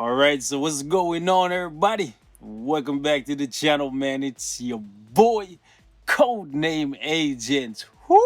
Alright, so what's going on, everybody? Welcome back to the channel, man. It's your boy, Codename Agent. Whoo!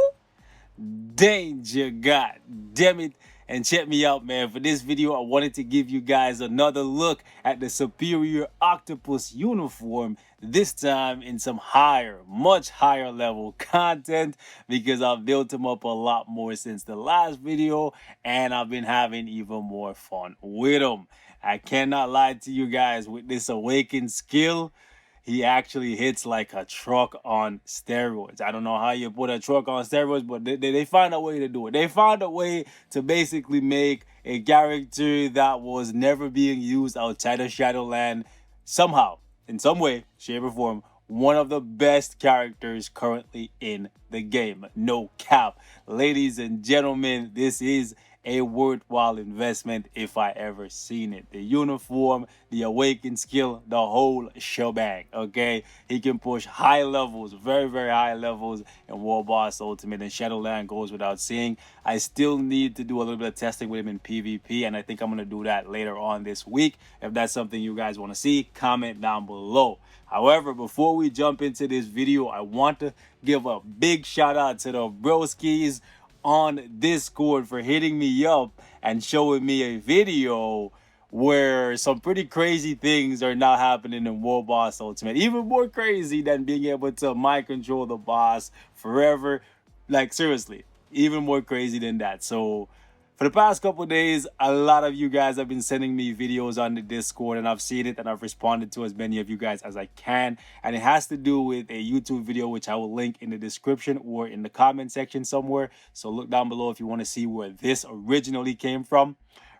Danger, god damn it. And check me out, man. For this video, I wanted to give you guys another look at the superior octopus uniform, this time in some higher, much higher level content, because I've built them up a lot more since the last video and I've been having even more fun with them. I cannot lie to you guys, with this awakened skill, he actually hits like a truck on steroids. I don't know how you put a truck on steroids, but they found a way to do it. They found a way to basically make a character that was never being used outside of Shadowland somehow, in some way, shape, or form, one of the best characters currently in the game. No cap. Ladies and gentlemen, this is a worthwhile investment if I ever seen it. The uniform, the awakened skill, the whole shebang, okay? He can push high levels, very, very high levels in World Boss Ultimate, and Shadowland goes without saying. I still need to do a little bit of testing with him in PvP, and I think I'm going to do that later on this week. If that's something you guys want to see, comment down below. However, before we jump into this video, I want to give a big shout out to the broskis on Discord for hitting me up and showing me a video where some pretty crazy things are now happening in World Boss Ultimate. Even more crazy than being able to mind control the boss forever. Like, seriously, even more crazy than that. So for the past couple of days, a lot of you guys have been sending me videos on the Discord, and I've seen it and I've responded to as many of you guys as I can. And it has to do with a YouTube video, which I will link in the description or in the comment section somewhere. So look down below if you want to see where this originally came from,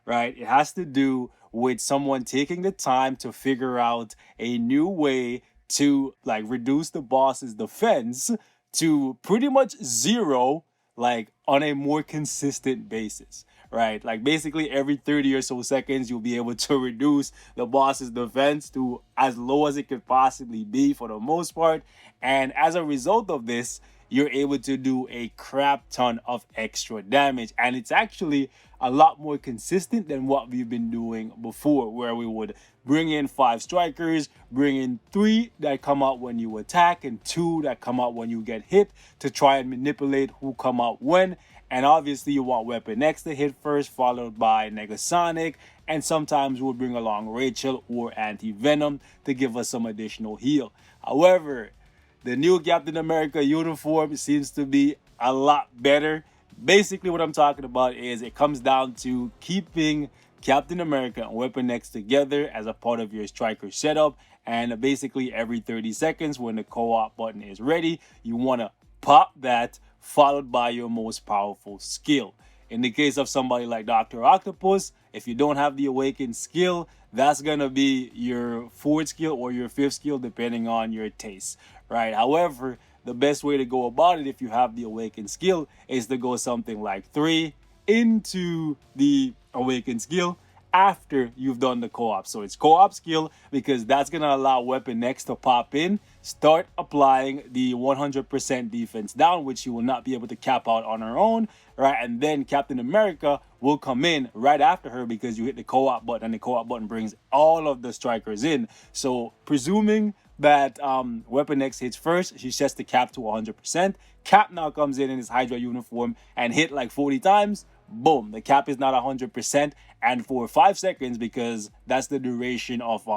right? It has to do with someone taking the time to figure out a new way to like reduce the boss's defense to pretty much zero, like on a more consistent basis, right? Like basically every 30 or so seconds, you'll be able to reduce the boss's defense to as low as it could possibly be for the most part. And as a result of this, you're able to do a crap ton of extra damage. And it's actually a lot more consistent than what we've been doing before, where we would bring in 5 strikers, bring in 3 that come out when you attack and 2 that come out when you get hit to try and manipulate who come out when. And obviously you want Weapon X to hit first, followed by Negasonic, and sometimes we'll bring along Rachel or Anti-Venom to give us some additional heal. However, the new Captain America uniform seems to be a lot better. Basically what I'm talking about is it comes down to keeping Captain America and Weapon X together as a part of your striker setup, and basically every 30 seconds when the co-op button is ready, you want to pop that followed by your most powerful skill. In the case of somebody like Dr. Octopus, if you don't have the awakened skill, that's going to be your 4th skill or your 5th skill depending on your taste, right? However, the best way to go about it if you have the awakened skill is to go something like 3 into the awakened skill after you've done the co-op. So it's co-op skill because that's going to allow Weapon X to pop in, start applying the 100% defense down, which you will not be able to cap out on her own, right? And then Captain America will come in right after her because you hit the co-op button, and the co-op button brings all of the strikers in. So presuming that Weapon X hits first, she sets the cap to 100%. Cap now comes in his Hydra uniform and hit like 40 times. Boom, the cap is not 100%, and for 5 seconds, because that's the duration of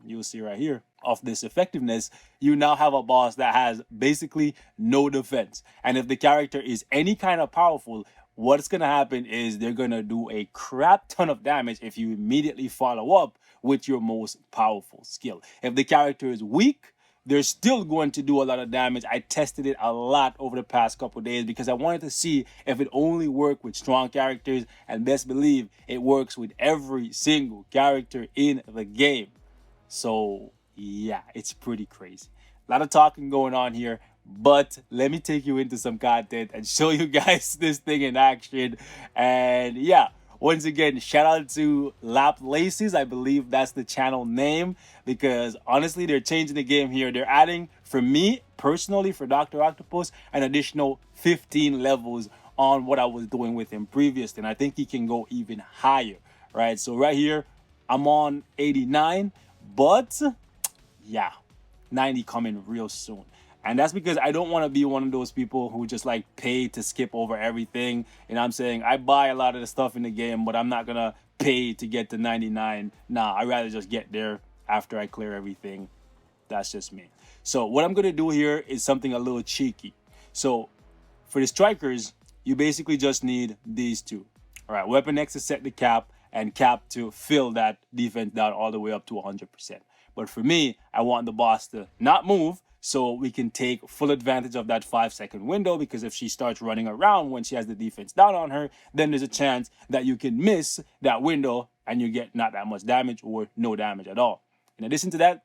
you'll see right here of this effectiveness, you now have a boss that has basically no defense. And if the character is any kind of powerful, what's gonna happen is they're gonna do a crap ton of damage if you immediately follow up with your most powerful skill. If the character is weak, they're still going to do a lot of damage. I tested it a lot over the past couple days because I wanted to see if it only worked with strong characters, and best believe it works with every single character in the game. So yeah, it's pretty crazy. A lot of talking going on here, but let me take you into some content and show you guys this thing in action. And yeah, once again, shout out to Laplaces. I believe that's the channel name, because honestly, they're changing the game here. They're adding, for me personally, for Dr. Octopus, an additional 15 levels on what I was doing with him previously. And I think he can go even higher, right? So right here, I'm on 89, but yeah, 90 coming real soon. And that's because I don't want to be one of those people who just like pay to skip over everything. And I'm saying I buy a lot of the stuff in the game, but I'm not gonna pay to get to 99. Nah, I'd rather just get there after I clear everything. That's just me. So what I'm gonna do here is something a little cheeky. So for the strikers, you basically just need these two. All right, Weapon X to set the cap, and cap to fill that defense down all the way up to 100%. But for me, I want the boss to not move so we can take full advantage of that 5-second window, because if she starts running around when she has the defense down on her, then there's a chance that you can miss that window and you get not that much damage or no damage at all. In addition to that,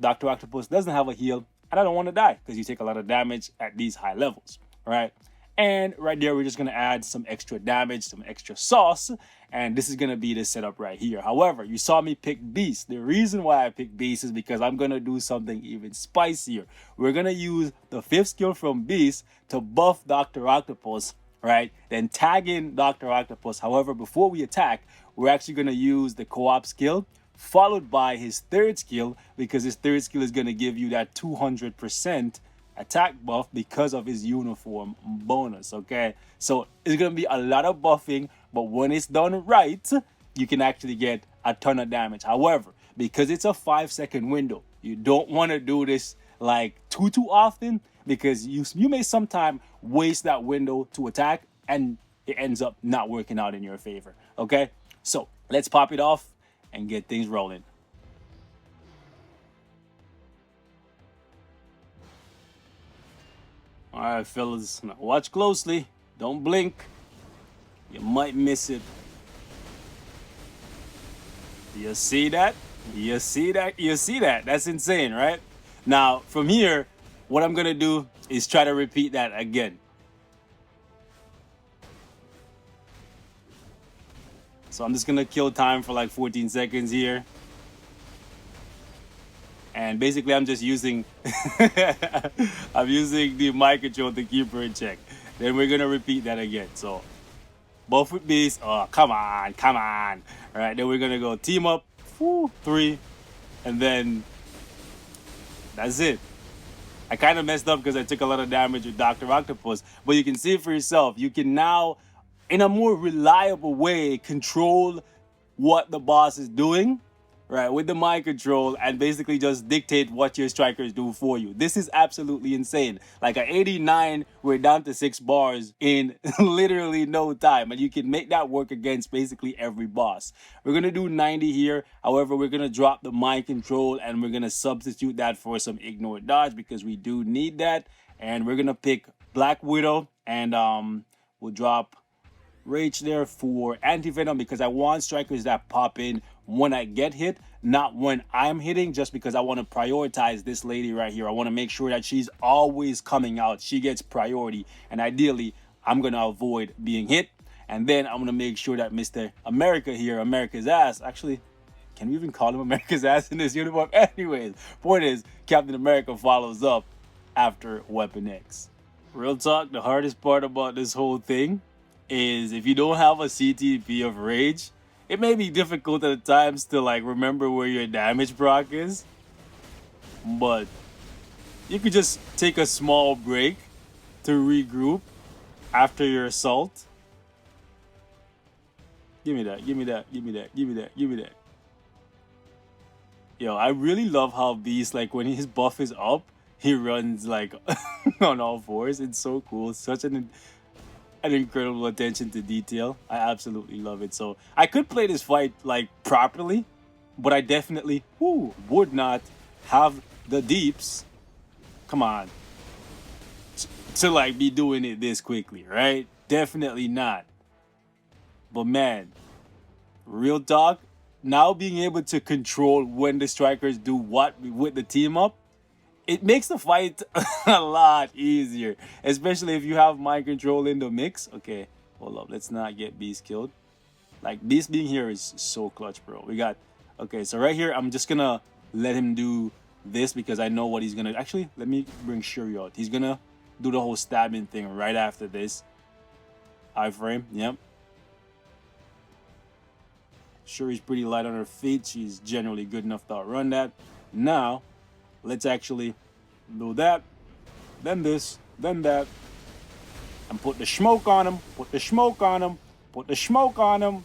Dr. Octopus doesn't have a heal, and I don't want to die because you take a lot of damage at these high levels, right? And right there, we're just going to add some extra damage, some extra sauce, and this is going to be the setup right here. However, you saw me pick Beast. The reason why I picked Beast is because I'm going to do something even spicier. We're going to use the 5th skill from Beast to buff Dr. Octopus, right? Then tag in Dr. Octopus. However, before we attack, we're actually going to use the co-op skill, followed by his 3rd skill, because his 3rd skill is going to give you that 200% attack buff because of his uniform bonus. Okay, so it's going to be a lot of buffing, but when it's done right, you can actually get a ton of damage. However, because it's a 5-second window, you don't want to do this like too often, because you may sometime waste that window to attack and it ends up not working out in your favor. Okay, so let's pop it off and get things rolling. All right, fellas, now watch closely. Don't blink. You might miss it. You see that? You see that? You see that? That's insane, right? Now, from here, what I'm going to do is try to repeat that again. So I'm just going to kill time for like 14 seconds here. And basically, I'm just using I'm using the mic control to keep her in check. Then we're gonna repeat that again. So both with Beast. Oh, come on. All right, then we're gonna go team up. 3, and then that's it. I kind of messed up because I took a lot of damage with Dr. Octopus, but you can see it for yourself. You can now, in a more reliable way, control what the boss is doing, right, with the mind control, and basically just dictate what your strikers do for you. This is absolutely insane. Like at 89, we're down to 6 bars in literally no time, and you can make that work against basically every boss. We're gonna do 90 here. However, we're gonna drop the mind control and we're gonna substitute that for some ignore dodge, because we do need that. And we're gonna pick Black Widow, and we'll drop Rage there for anti-venom, because I want strikers that pop in when I get hit, not when I'm hitting, just because I want to prioritize this lady right here. I want to make sure that she's always coming out. She gets priority, and ideally I'm going to avoid being hit. And then I'm going to make sure that Mr. America here, America's ass, actually, can we even call him America's ass in this uniform? Anyways, point is, Captain America follows up after Weapon X. Real talk, the hardest part about this whole thing is if you don't have a CTP of Rage, it may be difficult at times to like remember where your damage proc is, but you could just take a small break to regroup after your assault. Give me that. Yo, I really love how Beast, like when his buff is up, he runs like on all fours. It's so cool. Such an incredible attention to detail. I absolutely love it. So I could play this fight like properly, but I definitely would not have the deeps, come on, to like be doing it this quickly, right? Definitely not. But man, real talk, now being able to control when the strikers do what with the team up, it makes the fight a lot easier, especially if you have mind control in the mix. Okay, hold up. Let's not get Beast killed. Like, Beast being here is so clutch, bro. We got... Okay, so right here, I'm just gonna let him do this because I know what he's gonna... Actually, let me bring Shuri out. He's gonna do the whole stabbing thing right after this. Iframe, yep. Sure, he's pretty light on her feet. She's generally good enough to outrun that. Now, let's actually do that, then this, then that, and put the smoke on him, put the smoke on him, put the smoke on him.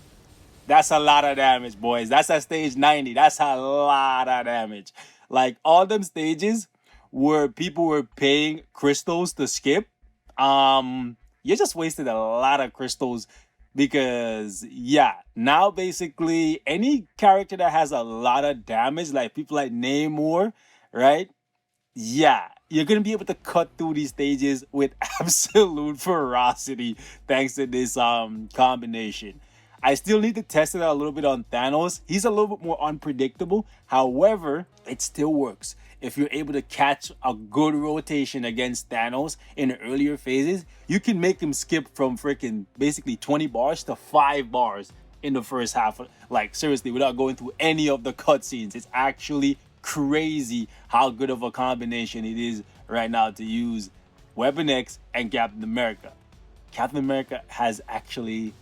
That's a lot of damage, boys. That's at stage 90. That's a lot of damage. Like, all them stages where people were paying crystals to skip, you just wasted a lot of crystals because, yeah, now basically any character that has a lot of damage, like people like Namor, right? Yeah, you're gonna be able to cut through these stages with absolute ferocity thanks to this combination. I still need to test it out a little bit on Thanos. He's a little bit more unpredictable. However, it still works. If you're able to catch a good rotation against Thanos in the earlier phases, you can make him skip from freaking basically 20 bars to 5 bars in the first half. Like, seriously, without going through any of the cutscenes. It's actually crazy how good of a combination it is right now to use Weapon X and Captain America. Captain America has actually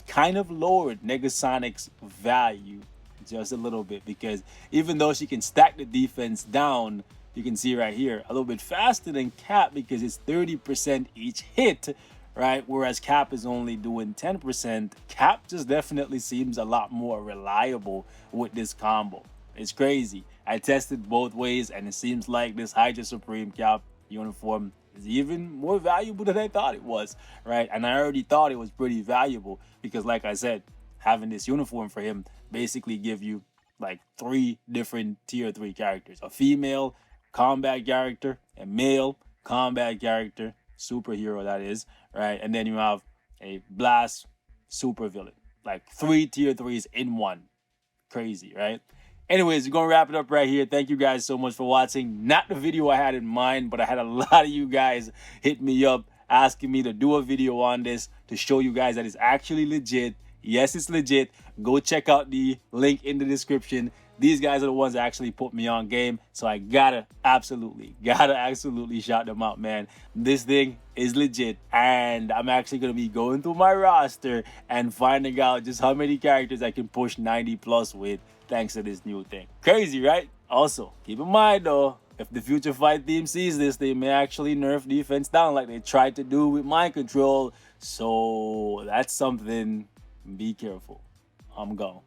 kind of lowered Negasonic's value just a little bit, because even though she can stack the defense down, you can see right here, a little bit faster than Cap because it's 30% each hit, right? Whereas Cap is only doing 10%. Cap just definitely seems a lot more reliable with this combo. It's crazy. I tested both ways, and it seems like this Hydra Supreme Cap uniform is even more valuable than I thought it was, right? And I already thought it was pretty valuable because, like I said, having this uniform for him basically give you like 3 different tier 3 characters: a female combat character, a male combat character, superhero that is, right? And then you have a blast supervillain, like 3 tier 3s in one. Crazy, right? Anyways, we're going to wrap it up right here. Thank you guys so much for watching. Not the video I had in mind, but I had a lot of you guys hit me up asking me to do a video on this to show you guys that it's actually legit. Yes, it's legit. Go check out the link in the description. These guys are the ones that actually put me on game, so I gotta absolutely shout them out, man. This thing is legit, and I'm actually gonna be going through my roster and finding out just how many characters I can push 90 plus with thanks to this new thing. Crazy, right? Also, keep in mind though, if the Future Fight team sees this, they may actually nerf defense down like they tried to do with Mind Control. So that's something. Be careful. I'm gone.